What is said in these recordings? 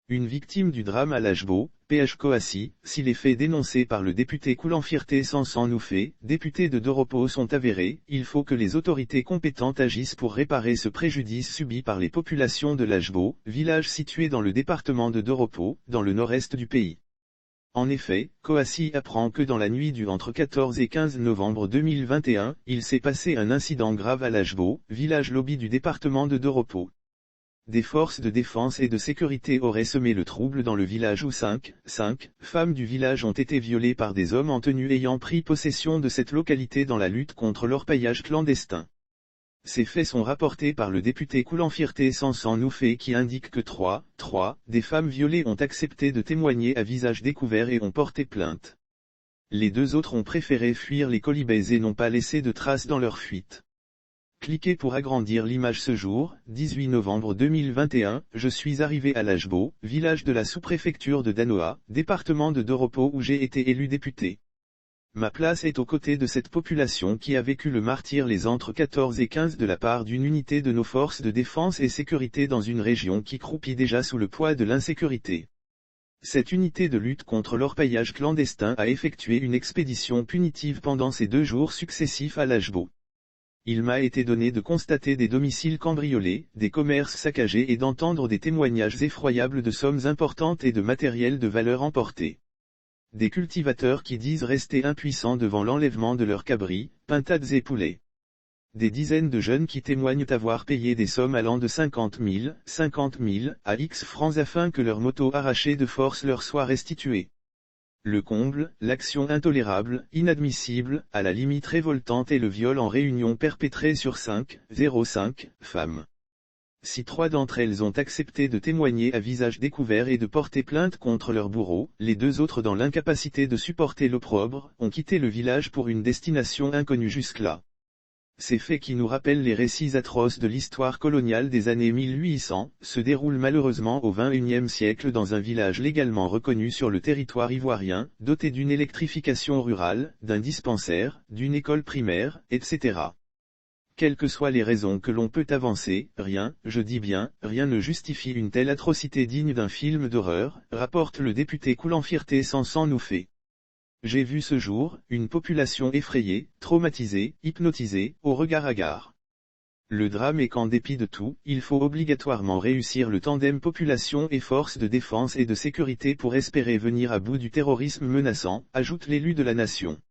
Une victime du drame à Lajbo, PH Coassi, si les faits dénoncés par le député Koulanfirté Sansan Noufé, député de Doropo sont avérés, il faut que les autorités compétentes agissent pour réparer ce préjudice subi par les populations de Lajbo, village situé dans le département de Doropo, dans le nord-est du pays. En effet, Coassi apprend que dans la nuit du entre 14 et 15 novembre 2021, il s'est passé un incident grave à Lajbo, village lobby du département de Doropo. Des forces de défense et de sécurité auraient semé le trouble dans le village où 5 femmes du village ont été violées par des hommes en tenue ayant pris possession de cette localité dans la lutte contre l'orpaillage clandestin. Ces faits sont rapportés par le député Koulanfirté Sansan Noufé qui indique que 3 des femmes violées ont accepté de témoigner à visage découvert et ont porté plainte. Les 2 autres ont préféré fuir les colibés et n'ont pas laissé de traces dans leur fuite. Cliquez pour agrandir l'image ce jour, 18 novembre 2021, je suis arrivé à Lajbo, village de la sous-préfecture de Danoa, département de Doropo où j'ai été élu député. Ma place est aux côtés de cette population qui a vécu le martyre les entre 14 et 15 de la part d'une unité de nos forces de défense et sécurité dans une région qui croupit déjà sous le poids de l'insécurité. Cette unité de lutte contre l'orpaillage clandestin a effectué une expédition punitive pendant ces 2 jours successifs à Lajbo. Il m'a été donné de constater des domiciles cambriolés, des commerces saccagés et d'entendre des témoignages effroyables de sommes importantes et de matériel de valeur emporté. Des cultivateurs qui disent rester impuissants devant l'enlèvement de leurs cabris, pintades et poulets. Des dizaines de jeunes qui témoignent avoir payé des sommes allant de 50 000 à X francs afin que leur moto arrachée de force leur soit restituée. Le comble, l'action intolérable, inadmissible, à la limite révoltante est le viol en réunion perpétré sur 5 femmes. Si 3 d'entre elles ont accepté de témoigner à visage découvert et de porter plainte contre leur bourreau, les 2 autres dans l'incapacité de supporter l'opprobre, ont quitté le village pour une destination inconnue jusque-là. Ces faits qui nous rappellent les récits atroces de l'histoire coloniale des années 1800, se déroulent malheureusement au XXIe siècle dans un village légalement reconnu sur le territoire ivoirien, doté d'une électrification rurale, d'un dispensaire, d'une école primaire, etc. Quelles que soient les raisons que l'on peut avancer, rien, je dis bien, rien ne justifie une telle atrocité digne d'un film d'horreur, rapporte le député Koulanfirté Sansan Noufé. J'ai vu ce jour, une population effrayée, traumatisée, hypnotisée, au regard hagard. Le drame est qu'en dépit de tout, il faut obligatoirement réussir le tandem population et forces de défense et de sécurité pour espérer venir à bout du terrorisme menaçant, ajoute l'élu de la nation.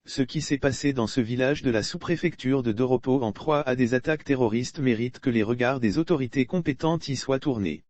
Ce qui s'est passé dans ce village de la sous-préfecture de Doropo en proie à des attaques terroristes mérite que les regards des autorités compétentes y soient tournés.